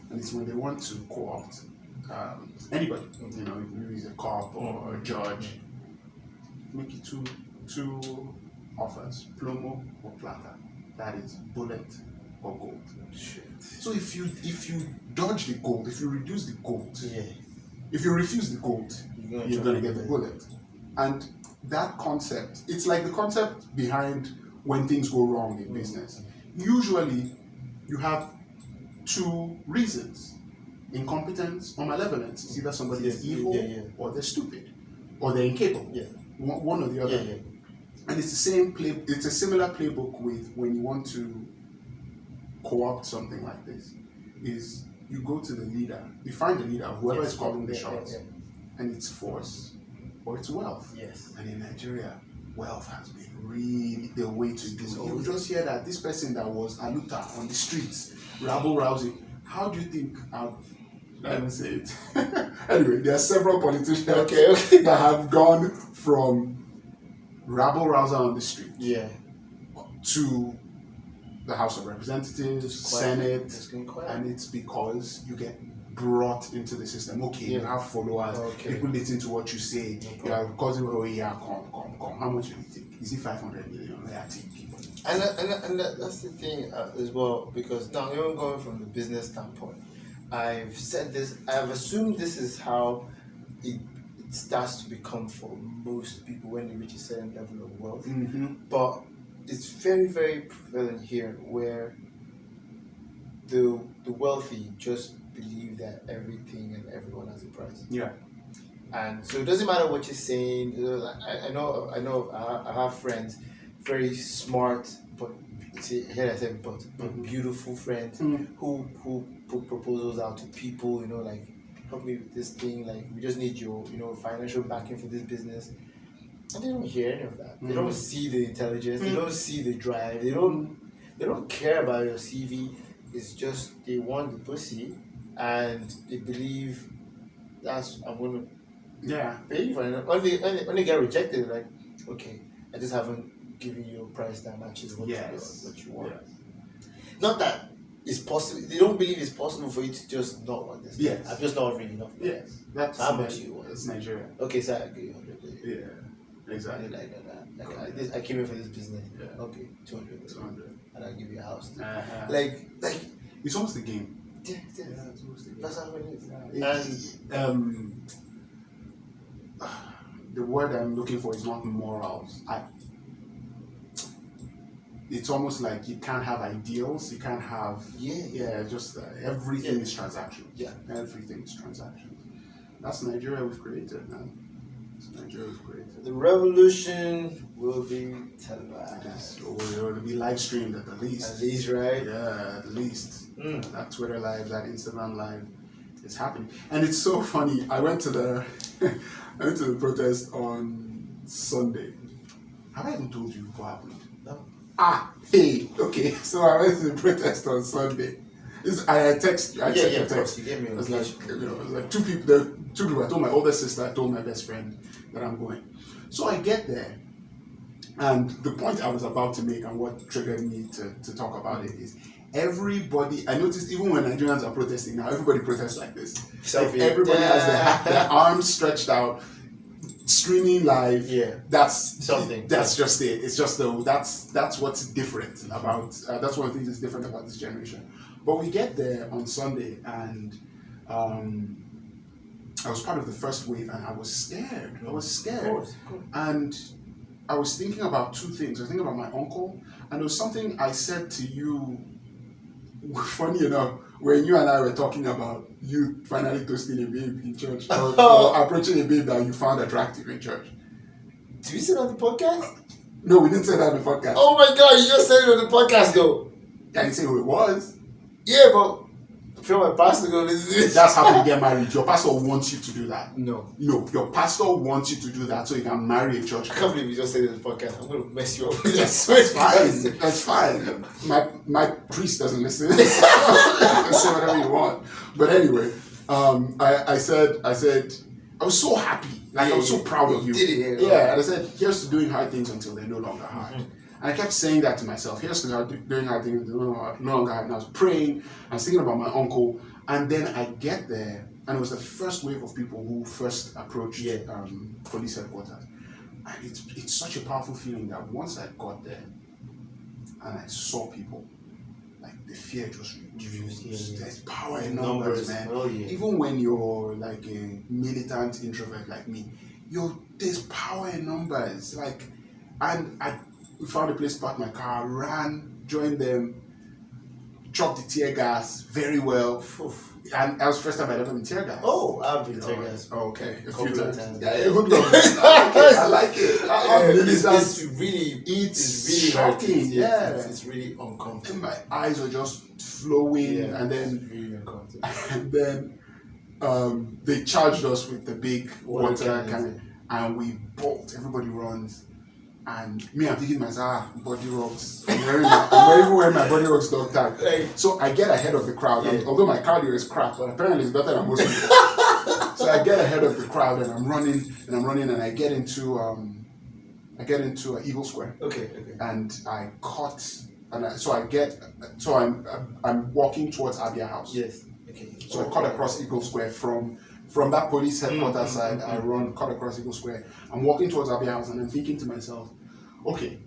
and it's when they want to co-opt anybody, maybe it's a cop or a judge, make it two offers: plomo or plata. That is bullet or gold. Shit. So if you dodge the gold, if you reduce the gold, if you refuse the gold, you're gonna get the bullet. And that concept, it's like the concept behind when things go wrong in business. Usually, you have two reasons: incompetence or malevolence. It's either somebody is evil or they're stupid or they're incapable. One or the other. And it's the same play. It's a similar playbook with when you want to co-opt something like this. Is you go to the leader, you find the leader, whoever is calling the shots, and it's force or it's wealth. Yes. And in Nigeria, wealth has been really the way to do it. You just hear that this person that was Aluta on the streets, rabble rousing. How do you think? I don't say it. Anyway, there are several politicians that have gone from rabble rouser on the street to the House of Representatives, Senate, and it's because you get brought into the system. You have followers, people listen to what you say. You are causing, come. How much do you think? Is it 500 million? I think. And that's the thing as well, because now even going from the business standpoint, I've said this, I've assumed this is how it starts to become for most people when they reach a certain level of wealth. But it's very, very prevalent here where the wealthy just believe that everything and everyone has a price. And so it doesn't matter what you're saying. I know I have friends, very smart, but beautiful friends who put proposals out to people, like, help me with this thing, like, we just need your, financial backing for this business. And they don't hear any of that. They don't see the intelligence, they don't see the drive, they don't care about your CV. It's just they want the pussy and they believe I'm gonna pay for it. When they get rejected, like, okay, I just haven't given you a price that matches what you want. Not that it's possible. They don't believe it's possible for you to just not want this. I'm just not offering enough. That's how much you want. That's Nigeria. Okay, so I agree 100. Exactly. I came in for this business. Okay, 200. and I'll give you a house. Like it's almost a game. Yeah, that's how it is. And the word I'm looking for is not morals. It's almost like you can't have ideals. You can't have just everything is transaction. Yeah, everything is transaction. That's Nigeria we've created, man. That's Nigeria we've created. The revolution will be televised. Or it'll be live streamed at the least. At least, right? Yeah, at least. That Twitter live, that Instagram live, it's happening. And it's so funny. I went to the protest on Sunday. Have I even told you what happened? No. Okay. So I went to the protest on Sunday. I text you. I text you. Text. You gave me a it was location. like two people. I told my older sister. I told my best friend that I'm going. So I get there, and the point I was about to make and what triggered me to talk about it is everybody. I noticed even when Nigerians are protesting now, everybody protests like this. Like everybody has their arms stretched out, streaming live. Yeah, that's something. That's just it. It's just that's what's different about. That's one of the things that's different about this generation. But we get there on Sunday, and I was part of the first wave, and I was scared. Of course. And I was thinking about two things. I was thinking about my uncle, and there was something I said to you. Funny enough, when you and I were talking about you finally toasting a babe in church, or approaching a babe that you found attractive in church. Did we say that on the podcast? No, we didn't say that on the podcast. Oh my God, you just said it on the podcast, though. I didn't say who it was. Yeah, but I feel my pastor going to listen to this. That's how you get married. Your pastor wants you to do that. No, your pastor wants you to do that so you can marry a church. I can't believe you just said it on the podcast. I'm going to mess you up. That's fine. My priest doesn't listen. You can say whatever you want. But anyway, I said I was so happy. I was so proud of you. Did it, yeah. And I said, here's to doing hard things until they're no longer hard. And I kept saying that to myself. Here's to doing hard things until they're no longer hard. And I was praying. I was thinking about my uncle. And then I get there, and it was the first wave of people who first approached police headquarters. And it's such a powerful feeling that once I got there and I saw people, like the fear just reduced. There's power in numbers, man. Oh, yeah. Even when you're like a militant introvert like me, there's power in numbers. Like, and I found a place to park my car, ran, joined them, chopped the tear gas very well. And that was the first time I'd ever been tear gas. Oh, I've been tear gas. Oh, okay. A couple few of times. times. Yeah, good luck. I like it. It's really shocking. Yeah. It's really uncomfortable. And my eyes were just flowing, and then really uncomfortable. and then they charged us with the big water cannon, and we bolt. Everybody runs. And me, I'm thinking to myself, body rocks. I'm even wearing my body rocks dog tag. So I get ahead of the crowd. And although my cardio is crap, but apparently it's better than most people. So I get ahead of the crowd, and I'm running, and I get into Eagle Square. Okay. And I caught, I'm walking towards Abia House. Yes. Okay. So I cut across Eagle Square from that police headquarters side. I cut across Eagle Square. I'm walking towards Abia House, and I'm thinking to myself, okay,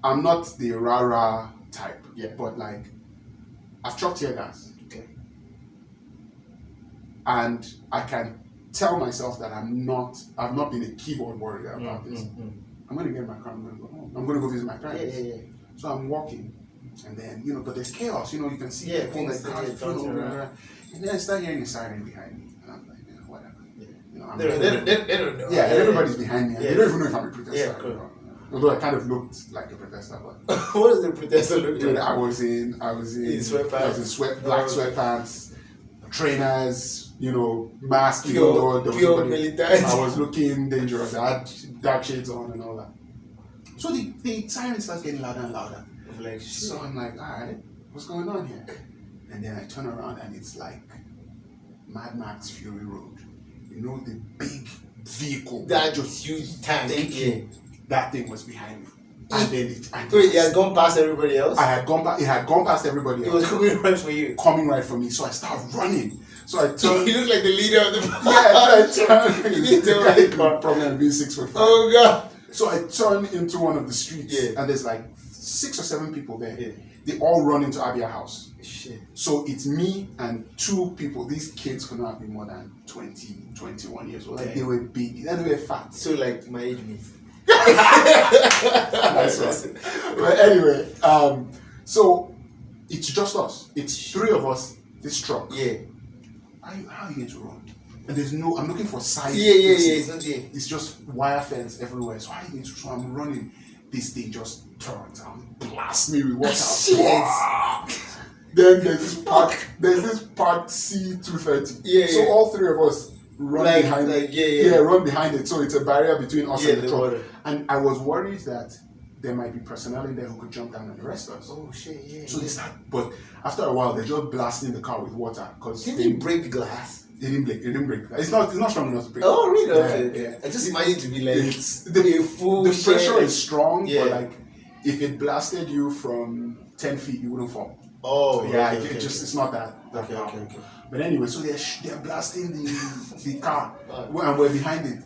I'm not the rah-rah type, but like, I've chopped tear gas. Okay. And I can tell myself that I've not been a keyboard warrior about this. I'm going to get in my car, I'm going to go home. I'm going to go visit my parents. Yeah. So I'm walking, and then, but there's chaos, you can see people like cars, and then I start hearing a siren behind me, and I'm like, whatever. They don't know. Yeah, and everybody's behind me, and they don't even know if I'm a protester. Yeah, cool. Although I kind of looked like a protester, but what does the protester look like? I was in sweatpants. I was in black sweatpants, trainers, mask, pure militant. I was looking dangerous. I had dark shades on and all that. So the siren starts getting louder and louder. So I'm like, all right, what's going on here? And then I turn around, and it's like Mad Max Fury Road. The big vehicle. That just huge tank. Thank you. That thing was behind me. And then it had gone past everybody else? It had gone past everybody else. It was coming right for you. Coming right for me. So I started running. So I turned. You look like the leader of the I turned. You need to run. Probably being 6'5". Oh God. So I turned into one of the streets, and there's like 6 or 7 people there. Yeah. They all run into Abia house. Shit. So it's me and 2 people. These kids could not be more than 20, 21 years old. Like, Okay. they were big. They were fat. So like my age means. Nice one. But anyway, so it's just us. It's 3 of us. This truck. Yeah. How are you going to run? And there's no. I'm looking for side. Yeah. It's not there. It's just wire fence everywhere. So how are you going to run? I'm running. This thing just turns and blasts me with water. Shit. Then there's this part C230. Yeah, So yeah. all 3 of us run Like- behind like, it. yeah. Run behind it. So it's a barrier between us Yeah, and the the truck. water. And I was worried that there might be personnel in there who could jump down and arrest us. Oh shit, yeah. So they start, but after a while, they're just blasting the car with water because Didn't they break the glass? They didn't break. It's not strong enough to break. Oh really? Yeah, Okay. yeah. I just imagine to be like It's a full the pressure shell. is strong, Yeah. but like if it blasted you from 10 feet, you wouldn't fall. Oh Yeah, okay, it's not that Okay, powerful. okay. But anyway, so they're blasting the car, Right. and we're behind it,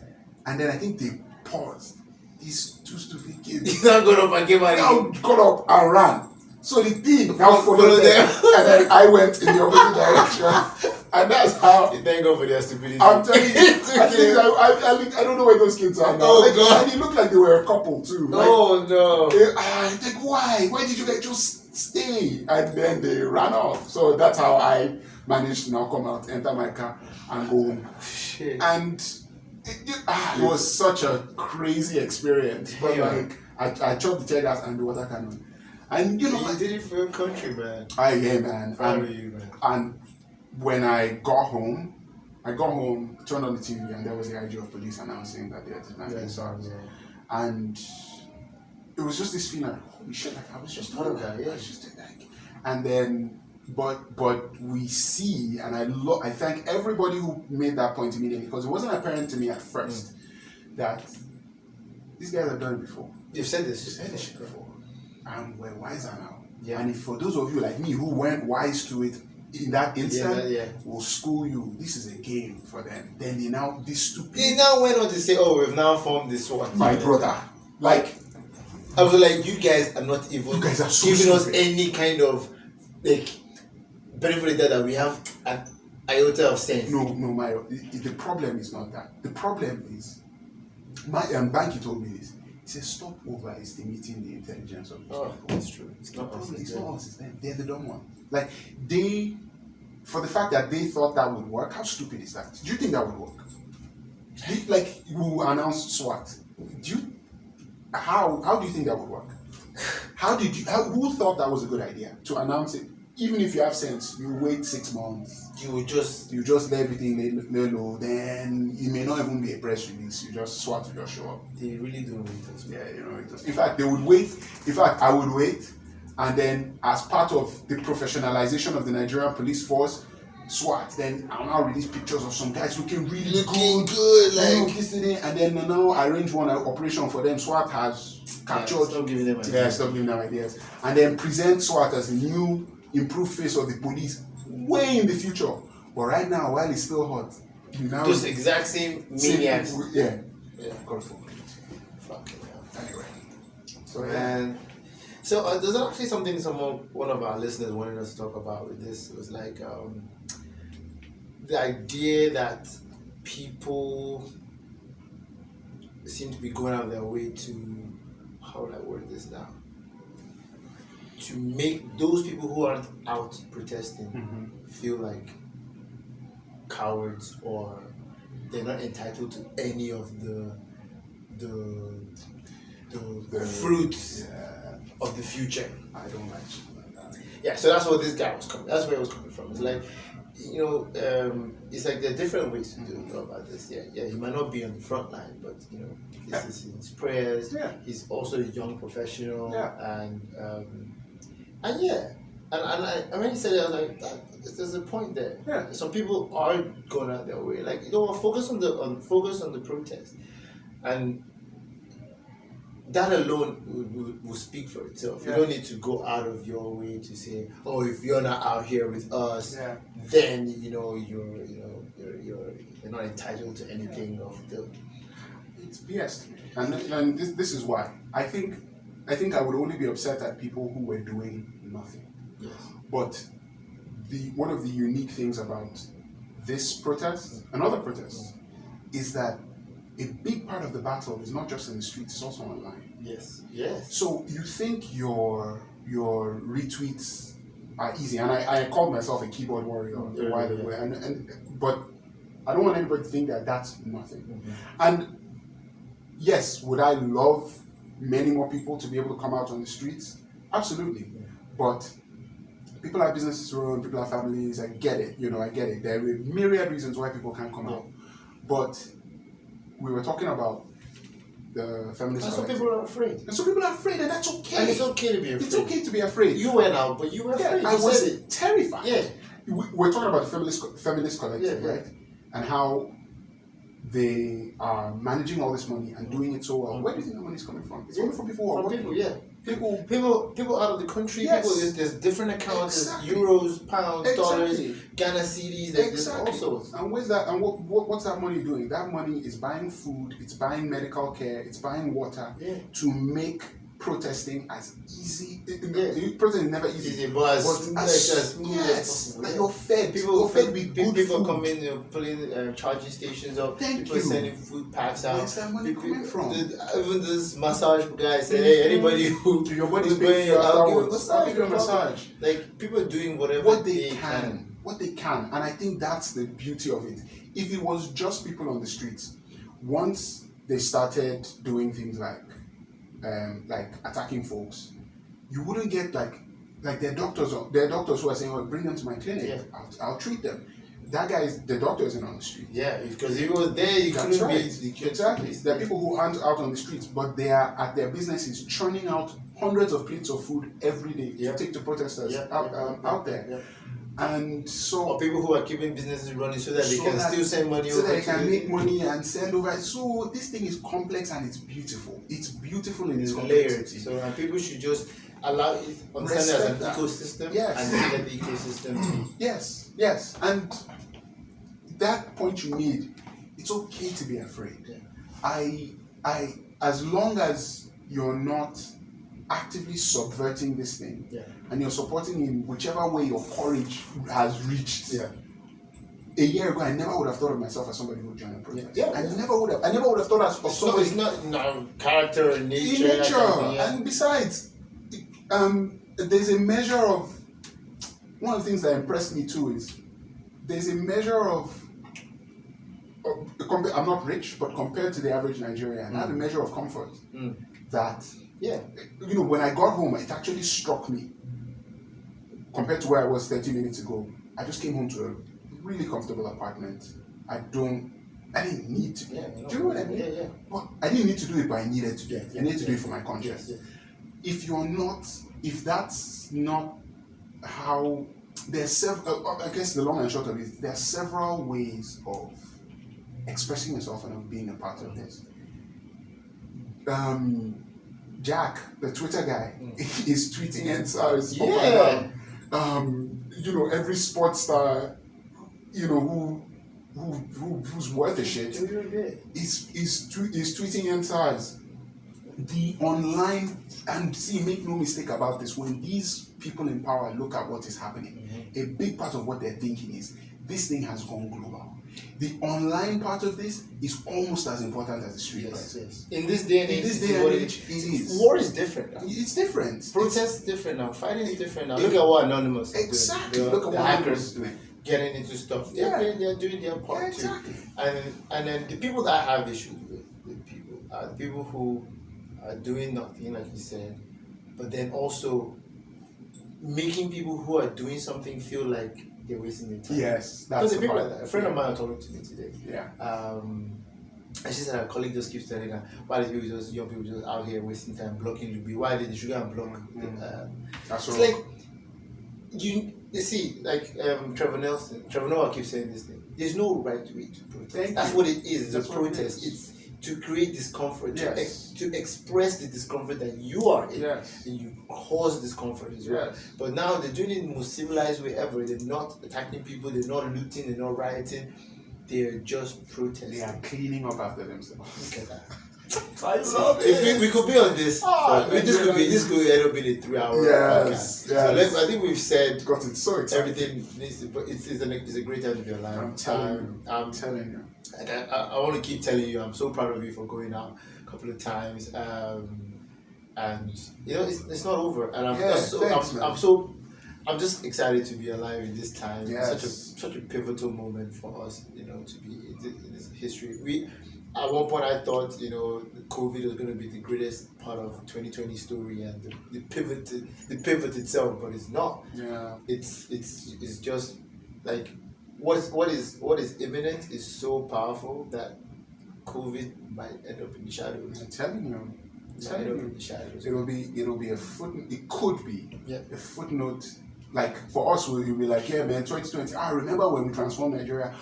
and then I think they paused. These 2 stupid kids He's not going up and came out now again. got up and ran. So the team now Follow followed them, them. and then I went in the opposite direction, and that's how. Thank God for their stupidity. I'm telling you, It's I think okay. I don't know where those kids are now. Oh, Like, God. and it looked like they were a couple too. Like, Oh no. like why? Why did you guys just stay? And then they ran off. So that's how I managed to now come out, enter my car, and go home. Shit. And it was such a crazy experience. But Yeah. like I chopped the tear gas and the water cannon. And you know, You did it for your country, man. yeah, man. Proud of you, man. And when I got home, turned on the TV, and there was the IG of police announcing that they had dismantled Endsars. Yeah. And it was just this feeling like, holy shit, like I was just Part of told that, that, yeah. I was just like, and then, but we see, and I thank everybody who made that point immediately, because it wasn't apparent to me at first that these guys have done it before. You've said this. They've said this shit before, and we're wiser now. Yeah. And if for those of you like me who weren't wise to it in that instant, yeah. will school you. This is a game for them. Then they now this stupid. They now went on to say, "Oh, we've now formed this one." My brother, like I was like, "You guys are not even You guys are so giving us stupid. any kind of like benefit of that we have an iota of sense." no, Mayo. The problem is not that. The problem is my Banky told me this. He said, "Stop overestimating the intelligence of these Oh, people." that's true. It's The not us. problem It's is not them. us, it's them. They're the dumb one. Like for the fact that they thought that would work, how stupid is that? Do you think that would work? Like you announce SWAT. How do you think that would work? Who thought that was a good idea to announce it? Even if you have sense, you wait 6 months. You just You just let everything lay low. Then it may not even be a press release. You just SWAT will just show up. they really don't read us. Yeah, you know, it does. In fact, they would wait. In fact, I would wait, and then as part of the professionalization of the Nigerian police force, SWAT, then I'll now release pictures of some guys looking really good, like listening, and then now arrange one operation for them. SWAT has captured. stop giving them Yeah, ideas. stop giving them ideas, and then present SWAT as a new, improved face of the police way in the future. But right now, while it's still hot, you now Those exact same maniacs. people- yeah, Yeah. God forbid. Fucking hell. Anyway, so yeah. Man. So there's actually something one of our listeners wanted us to talk about with this. It was like the idea that people seem to be going out of their way to, how would I word this now? To make those people who aren't out protesting feel like cowards, or they're not entitled to any of the fruits of the future. I don't like shit like that. Yeah, so that's what this guy was coming. That's where it was coming from. It's like, it's like there are different ways to go about this. Yeah, he might not be on the front line, but this is his prayers. Yeah. He's also a young professional, Yeah. and yeah, and when he said it, I was like, there's a point there. Yeah. Some people are going out their way, like focus on the protest, and that alone will speak for itself. Yeah. You don't need to go out of your way to say, "Oh, if you're not out here with us, Yeah. then you're not entitled to anything of the." It's BS to me. And this is why. I think I think I would only be upset at people who were doing nothing. Yes. But one of the unique things about this protest and other protests is that a big part of the battle is not just in the streets, it's also online. Yes. Yes. So you think your retweets are easy, and I called myself a keyboard warrior a while ago, but I don't want anybody to think that that's nothing. Mm-hmm. And yes, would I love many more people to be able to come out on the streets? Absolutely. Yeah. But people have businesses to run, people have families, I get it, I get it. There are myriad reasons why people can't come out. But we were talking about the feminist And some collective. people are afraid. And some people are afraid, and that's okay. And it's okay to be afraid. It's okay to be afraid. You went out, but you were afraid. I You said was it. terrified. Yeah. We're talking about the feminist collective, Yeah. right? And how they are managing all this money and doing it so well. Where do you think the money is coming from? It's coming from people who are From working. people, yeah. People out of the country. Yes. People, there's different accounts. Exactly. There's euros, pounds, dollars, Exactly. Ghana cedis. There's all sorts. And where's that? And what's that money doing? That money is buying food. It's buying medical care. It's buying water to make protesting as easy. Protesting is never easy. But as smooth as possible. Like you're fed. People fed with good people food. come in, pulling charging stations up. Thank people you. sending food packs out. Where's that money coming from? Even this massage guy said, "Hey, anybody who Your body's who's paying you I'll give you a afterwards. I'll give you a massage." Like people are doing whatever What they can, and I think that's the beauty of it. If it was just people on the streets, once they started doing things like attacking folks, you wouldn't get like their doctors who are saying, "Oh, bring them to my clinic. Yeah. I'll treat them." That guy the doctor isn't on the street. Yeah, because if he was there, you That's couldn't right. be Exactly. There are people who aren't out on the streets, but they are at their businesses churning out hundreds of plates of food every day to take to protesters out there. Yeah. And so Or people who are keeping businesses running so that they can still send money so over that they to can you. make money and send over. So this thing is complex and it's beautiful. It's beautiful in its Layers. complexity. So and people should just allow it, understand it as Respect an that. ecosystem Yes. and let the ecosystem be. Yes. And that point you made, it's okay to be afraid. Yeah. I as long as you're not actively subverting this thing and you're supporting in whichever way your courage has reached. Yeah. A year ago, I never would have thought of myself as somebody who would join a protest. Yeah. I never would have thought of somebody. It's not character or nature. In nature. And besides, there's a measure of, one of the things that impressed me too is, there's a measure of I'm not rich, but compared to the average Nigerian, I have a measure of comfort that, when I got home, it actually struck me, compared to where I was 30 minutes ago. I just came home to a really comfortable apartment. I didn't need to. Do you know what I mean? Yeah. But I didn't need to do it, but I needed to do it. I needed to do it for my conscience. If that's not how, there's several, I guess the long and short of it, there are several ways of expressing yourself and of being a part of this. Jack, the Twitter guy, is tweeting Endsars. Every sports star, who's worth a shit, is tweeting Endsars. The online, and see, make no mistake about this, when these people in power look at what is happening, a big part of what they're thinking is, this thing has gone global. The online part of this is almost as important as the street part. Yes. In this day and age, it is. War is different now. It's different. Protest is different now. Fighting is different now. Look at what Anonymous is Exactly. doing. Look at The what hackers Anonymous is doing. Getting into stuff. They're doing their part exactly. too. And then the people that I have issues with people are the people who are doing nothing, like you said, but then also making people who are doing something feel like they're wasting their time. Yes, Because that's the people part. like that. A friend of mine was talking to me today. Yeah. And she said her colleague just keeps telling her, why are people young people just out here wasting time blocking Luby? Why did they should go and block? That's It's right. like you see, like Trevor Noah keeps saying this thing. There's no right way to protest. That's what it is. It's That's a what it protest. is. It's to create discomfort, Yes. to express the discomfort that you are in, Yes. and you cause discomfort as well. Yes. But now they're doing it in the most civilized way ever. They're not attacking people. They're not looting. They're not rioting. They're just protesting. They are cleaning up after themselves. Look at that. I love it. If we could be on this, this could end up being a 3-hour podcast. Yes. So I think we've said Got it so excited. everything needs to, but it's a great time to be alive. I'm telling you. And I want to keep telling you, I'm so proud of you for going out a couple of times. And it's not over. And I'm just excited to be alive in this time. Yes. Such a pivotal moment for us, to be in this history. At one point I thought, COVID was going to be the greatest part of 2020 story and the pivot itself, but it's not. Yeah. It's just like what is imminent is so powerful that COVID might end up in the shadows. I'm telling you. In the shadows. It'll be a footnote. It could be Yeah. a footnote. Like for us, we'll be like, yeah, man, 2020. I remember when we transformed Nigeria.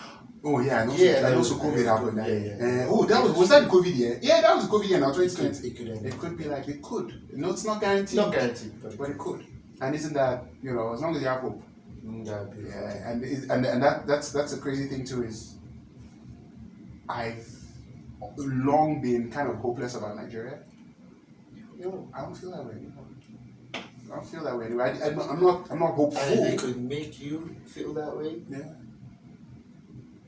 Oh yeah, and also COVID happened. Was that the COVID year? Yeah, that was the COVID year. Now 2020. It could be like it could. It's not guaranteed. Not guaranteed, but it could. And isn't that as long as you have hope? Yeah, and that's a crazy thing too. Is I've long been kind of hopeless about Nigeria. I don't feel that way anymore. I don't feel that way anymore. I'm not hopeful. And if it could make you feel that way,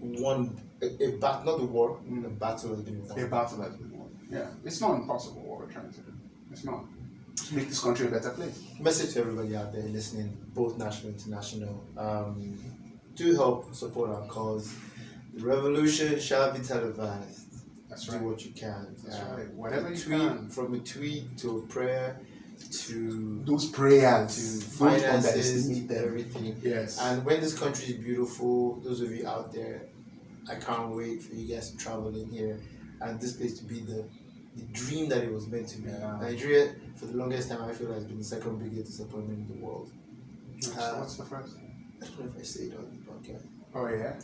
not the war, a battle has been won. A battle has been won. Yeah, it's not impossible what we're trying to do. It's not. Just make this country a better place. Message to everybody out there listening, both national and international. Do help support our cause. The revolution shall be televised. That's right. Do what you can. That's right. Whatever you can. From a tweet to a prayer to those prayers to finances to everything. Yes. And when this country is beautiful, those of you out there, I can't wait for you guys to travel in here and this place to be the dream that it was meant to be. Nigeria, for the longest time, I feel has been the second biggest disappointment in the world. What's the first? I don't know if I say it on the podcast. Oh yeah.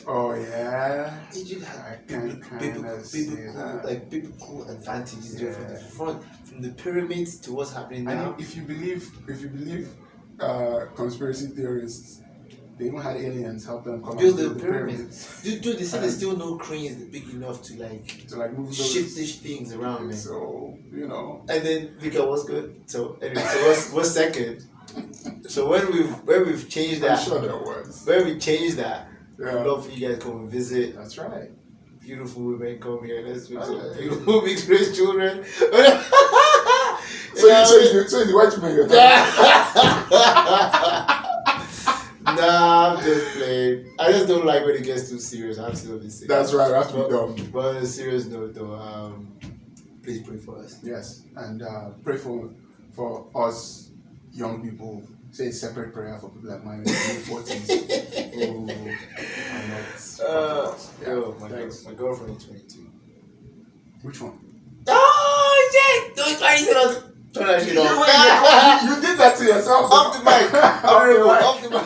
Oh yeah. Egypt had biblical advantages there from the front, from the pyramids to what's happening now. And if you believe conspiracy theorists, they even had aliens help them come build the pyramids. Dude, they say there's still no cranes big enough to move those, shift these things around, man. So And then Vika was good. So anyway, what's second? So when we've changed that, I'm sure there was. When we changed that, we'd love for you guys to come and visit. That's right. Beautiful women come here. Let's make some beautiful mixed race children. So the white man you're Nah, I'm just playing. I just don't like when it gets too serious. I have to be serious. That's right. I have to be dumb. But on a serious note, though, please pray for us. Yes, and pray for us young people. Say a separate prayer for people like mine in the 40s. My girlfriend is 22. Which one? Oh shit! Don't try to turn that shit off. You did that to yourself. Off the mic. Off the mic.